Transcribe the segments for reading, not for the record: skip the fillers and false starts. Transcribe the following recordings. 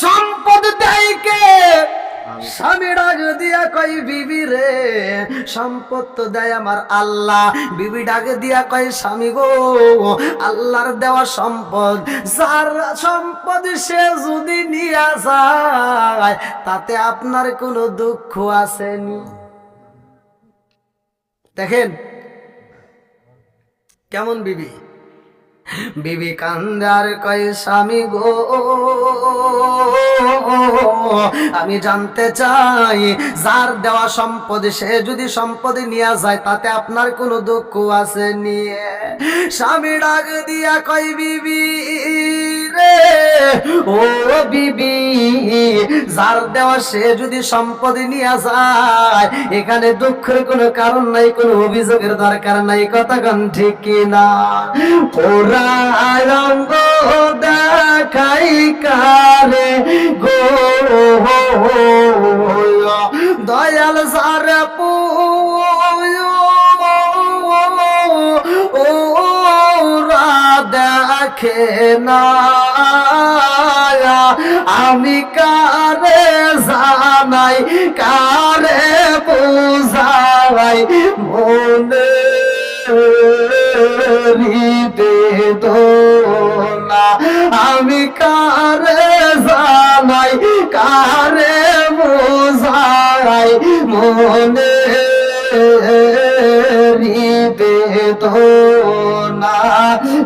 সম্পদ দেয় কে? স্বামী ডাক দিয়া কয় বিবি রে, সম্পদ তো দেয় আমার আল্লাহ। বিবি ডাক দিয়া কয় স্বামী গো, আল্লাহর দেওয়া সম্পদ, যার সম্পদ সে যদি নিয়ে যায় তাতে আপনার কোনো দুঃখ আসেনি। দেখেন কেমন বিবি। বিবি কান্দার কয় স্বামী গো, আমি জানতে চাই যার দেওয়া সম্পদ সে যদি সম্পদ নিয়ে যায় তাতে আপনার কোনো দুঃখ আছে নিয়ে? স্বামী ডাক দিয়া কয় বিবি রে, ও বিবি, যার দেওয়া সে যদি সম্পদ নিয়ে যায় এখানে দুঃখের কোনো কারণ নাই, কোনো অভিযোগের দরকার নাই। কথা কোন ঠিক কিনা? ওরা রঙ্গ দেখাই কারে গো, দয়াল সারে ওরা দেখে না, আমি কারে জানাই কারে বুঝাই মনে বেদনা, আমি কারে জানাই কারে বুঝাই মনে বেদনা।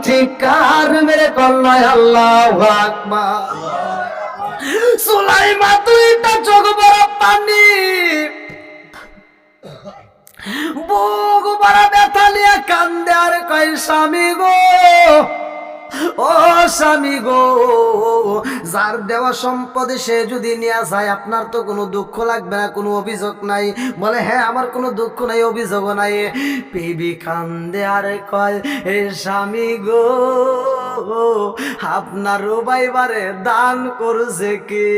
চিৎকার মেরে কল্যাণ আল্লাহু আকবার। সুলাইমান দুইটা চোখ বড় পানি, বুক বড় ব্যথা নিয়ে কান্দে আর কয় স্বামী গো, ও স্বামী গো, যার দেওয়া সম্পদ সে যদি নিয়ে যায় আপনার তো কোনো দুঃখ লাগবে না, কোনো অভিযোগ নাই? বলে হ্যাঁ আমার কোনো দুঃখ নাই, অভিযোগও নাই। বিবি কান্দে আর কয় হে স্বামী গো, আপনার রুবাইবারে দান করছে কে?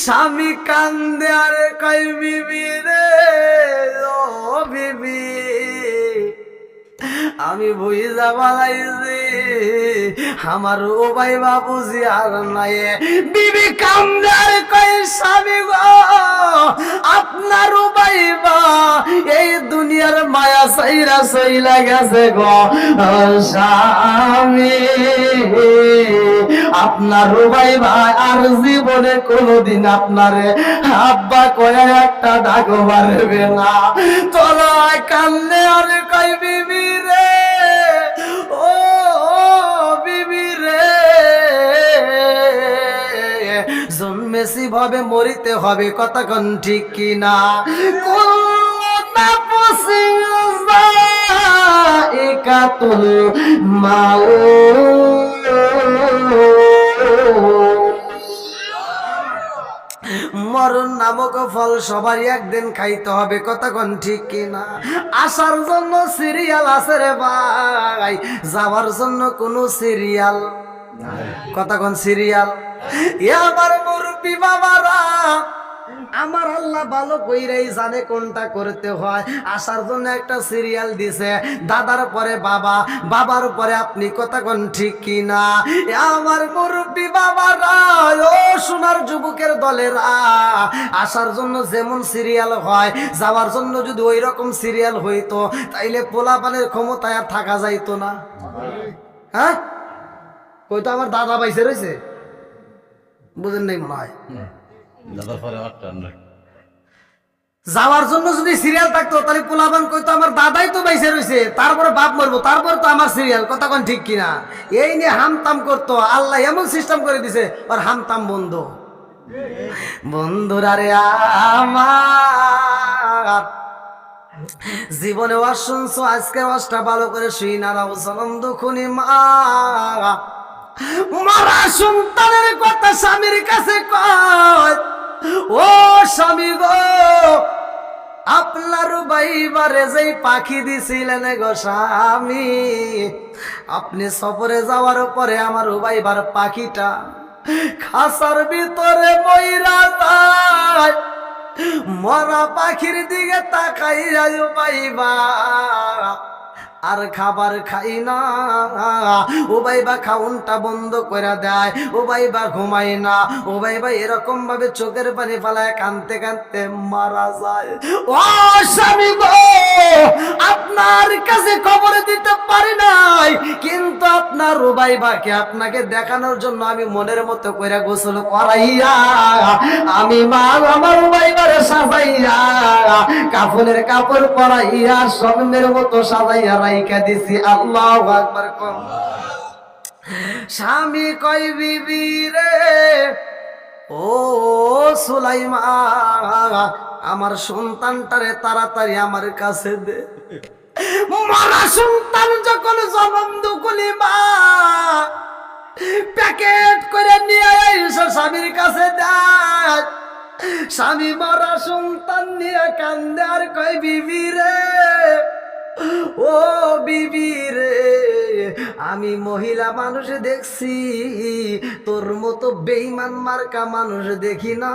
স্বামী কান্দে আর কয় বিবি রে, ও বিবি, আমি বুঝা বানাইছি আমার ও ভাই বাবুজি আর নাই। বিবি কান্দে আর কয় স্বামী গো, আপনার ও ভাই বা এই দুনিয়ার মায়া সাইরা সইলা গেছে গো স্বামী, আপনার ও ভাই ভাই আর জীবনে কোনোদিন আপনারে আব্বা কয়ে একটা ডাক মারবে না। তলায় কান্দে আর কয় বিবি রে, ও বিবি রে, জন্মেছি ভাবে মরিতে হবে। কথা কোন ঠিক কিনা? কোনা পসিজা একাতুল মাও, মরণ নামক ফল সবারই একদিন খাইতে হবে। কথা কোন ঠিক কিনা? আসার জন্য সিরিয়াল আছে রে ভাই, যাওয়ার জন্য কোনো সিরিয়াল। কথা কোন সিরিয়াল? আমার মুরব্বি বাবারা, আমার আল্লাহ ভালো কইরাই জানে কোনটা করতে হয়। আসার জন্য একটা সিরিয়াল দিছে, দাদার পরে বাবা, বাবার পরে আপনি। কথা কোন ঠিক কিনা? আমার মুরব্বি বাবারা, ও সোনার যুবকের দলেরা, আসার জন্য যেমন সিরিয়াল হয় যাওয়ার জন্য যদি ওই রকম সিরিয়াল হইতো তাইলে পোলাপানের ক্ষমতায় আর থাকা যাইতো না। হ্যাঁ, কইতো আমার দাদা বাইসে রয়েছে, বুঝেন নাই মনে হয়। যাওয়ার জন্য যদি সিরিয়াল থাকতো তাহলে পোলাপান কইতো আমার দাদাই তো বাইসে রয়েছে, তারপরে বাপ মরবো, তারপরে তো আমার সিরিয়াল। কথা কোন ঠিক কিনা? এই নিয়ে হামতাম করতো। আল্লাহ এমন সিস্টেম করে দিছে আর হামতাম বন্ধ। বন্ধুরা রে আমার, জীবনে ওয়াজ শুনছো, আজকে ওয়াজটা ভালো করে শুই না রাও সালাম দুখুনি মা, মারা সন্তানের কথা স্বামীর কাছে কয়, ও স্বামী গো, আপনার বাইবারে যেই পাখি দিছিলেন গো স্বামী, আপনি সফরে যাওয়ার পরে আমার বাইবার পাখিটা খাসার ভিতরে মইরা যায়। মরা পাখির দিকে তাকাইয়া বাইবা আর খাবার খাই না। উবাইবা খাউনটা বন্ধ করে দেয়, উবাইবা ঘুমায় না, উবাইবা এরকম ভাবে চোখের পানি ফালায় কাঁদতে কাঁদতে মারা যায়। ও স্বামী গো, আপনার কাছে খবর দিতে পারি নাই, কিন্তু আপনার উবাইবাকে আপনাকে দেখানোর জন্য আমি মনের মতো করে গোসল করাইয়া আমি মা আমার উবাইবারে সাজাইয়া কাফনের কাপড় পরাইয়া স্বর্ণের মতো সাজাইয়া রাইখা দিছি। আল্লাহু আকবার। কম স্বামী কই বিবি রে, ও সুলাইমান আমার সন্তানটারে তাড়াতাড়ি আমার কাছে দে। মারা সন্তান যখন জন্ম দুকুলি মা প্যাকেট করে নিয়ে এসে স্বামীর কাছে দেয়। স্বামী মারা সন্তান নিয়ে কান্দে আর কয় বিবি রে, ও বিবি রে, আমি মহিলা মানুষ দেখছি, তোর মতো বেঈমান মার্কা মানুষ দেখি না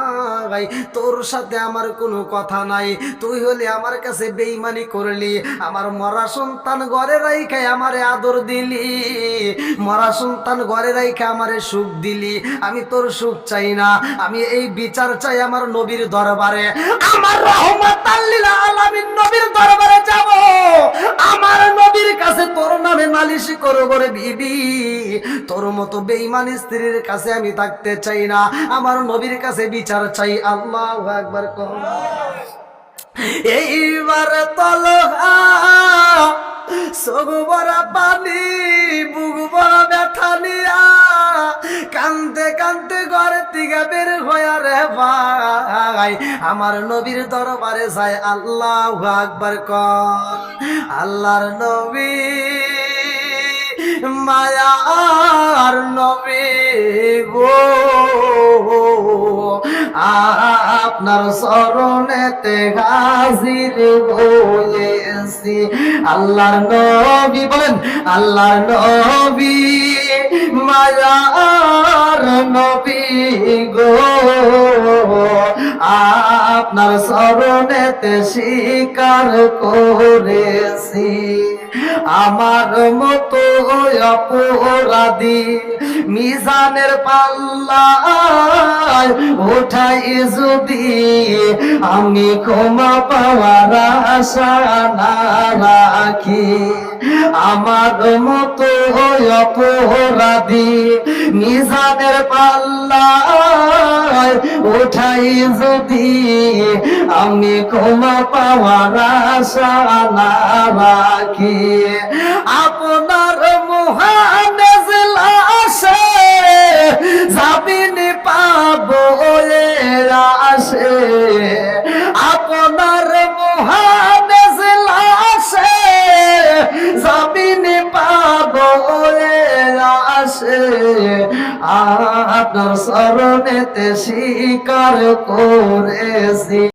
ভাই। তোর সাথে আমার কোনো কথা নাই, তুই হলে আমার কাছে বেঈমানি করলি, আমার মরা সন্তান ঘরে রাইখা আমারে আদর দিলি, মরা সন্তান ঘরে রাইখা আমারে সুখ দিলি। আমি তোর সুখ চাই না, আমি এই বিচার চাই আমার নবীর দরবারে, আমার রহমাতাল লিল আলামিন নবীর দরবারে যাব, আমার নবীর কাছে তোর নামে নালিশ করব রে বিবি। তোর মতো বেঈমান স্ত্রীর কাছে আমি থাকতে চাই না, আমার নবীর কাছে বিচার চাই। আল্লাহু আকবার। এইবার তলহা চোখ ভরা পানি, বুক ভরা ব্যথা নিয়া কান্দতে কান্দতে ঘরের থেকে বের হইয়া রে ভাই আমার নবীর দরবারে যায়। আল্লাহু আকবার কর। আল্লাহর নবী মায়ার নবী গো, আপনার চরণেতে হাজির হয়েছি। আল্লাহর নবী বলেন, আল্লাহর নবী মায়ার নবী গো, আপনার চরণেতে স্বীকার করেছি। আমার মতো অপরাধী মিজানের পাল্লায় ওঠাই যদি আমি ক্ষমা পাওয়ার আশা না রাখি, আমার মতো অপরাধী মিজানের পাল্লায় ওঠাই যদি আমি ক্ষমা পাওয়ার আশা না রাখি, আপনার মহান আসে যাবিনি পাবো আসে, আপনার মহান আসে যাবিনি পাবো আসে, আপনার চরণেতে স্বীকার করেছি।